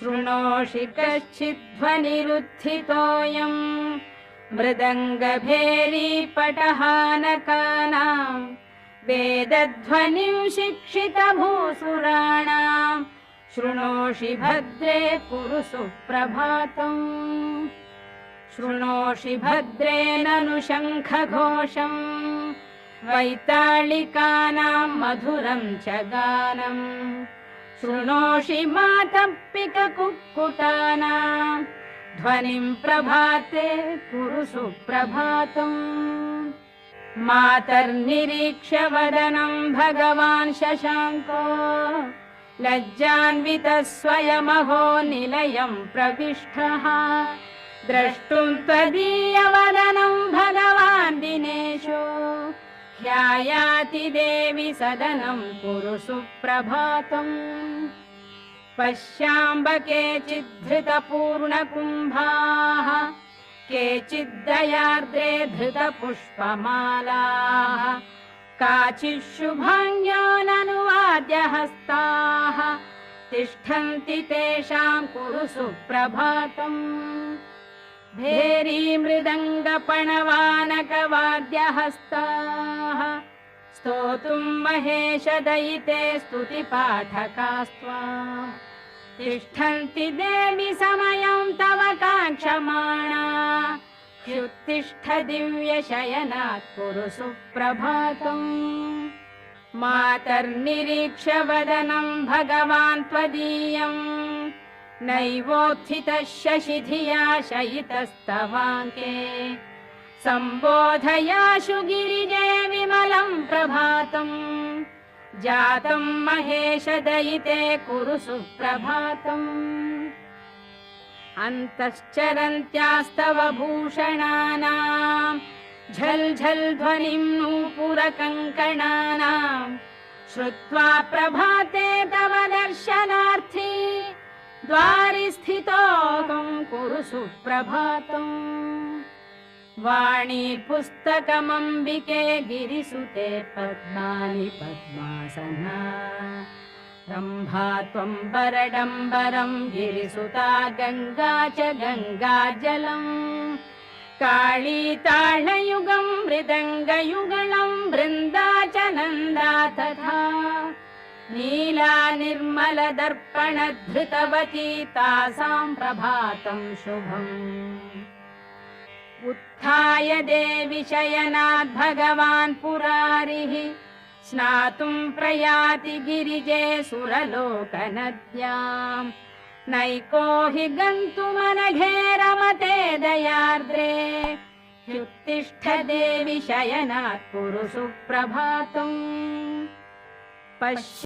शृणोषि कश्चिद्ध्वनिरुत्थितोऽयं मृदङ्गभेरीपटहानकानां वेदध्वनिं शिक्षितभूसुराणां शृणोषि भद्रे कुरु सुप्रभातम् शृणोषि भद्रे ननु शङ्खघोषं वैताళिकानां मधुरं च गानम् शृणोषि मातप्पिककुक्कुटानां ध्वनिं प्रभाते कुरु सुप्रभातम् मातर्निरीक्ष्य वदनं भगवान् शशाङ्को लज्जान्वितः स्वयमहो निलयं प्रविष्टः द्रष्टुं त्वदीयवदनं भगवान् दिनेशो ह्यायाति देवि सदनं कुरु सुप्रभातम् पश्याम्ब केचिद्धृतपूर्णकुम्भाः केचिद्दयार्द्रे धृतपुष्पमालाः काचिच्छुभाङ्ग्यो ननुवाद्यहस्ताः तिष्ठन्ति तेषां कुरु सुप्रभातम् भेरी मृदङ्गपणवानकवाद्यहस्ताः स्तोतुं महेशदयिते स्तुतिपाठकास्त्वा तिष्ठन्ति देवि समयं तव काङ्क्षमाणा ह्युत्तिष्ठ दिव्यशयनात् कुरु सुप्रभातम् मातर्निरीक्ष्य वदनं भगवान् त्वदीयम् नैवोत्थितः शशिधिया शयितस्तवाङ्के सम्बोधयाशु गिरिजे विमलं प्रभातम् जातं महेशदयिते कुरु सुप्रभातम् अन्तश्चरन्त्यास्तव भूषणानां झल् झल् ध्वनिं नूपुरकङ्कणानां श्रुत्वा प्रभाते तव दर्शनार्थी द्वारि स्थितोऽहं कुरु सुप्रभातम् वाणी पुस्तकमम्बिके गिरिसुते पद्मानि पद्मासना रम्भा त्वं वरडम्बरं गिरिसुता गङ्गा च गङ्गाजलम् काळी ताळयुगं मृदङ्गयुगलं वृन्दा च नन्दा तथा नीला निर्मलदर्पणधृतवती तासां प्रभातं शुभम् उत्थाय देवि शयनात् भगवान् पुरारिः स्नातुं प्रयाति गिरिजे सुरलोकनद्यां नैको हि गन्तुमनघे रमते दयार्द्रे ह्युत्तिष्ठ देवि शयनात् कुरु सुप्रभातम् पश्य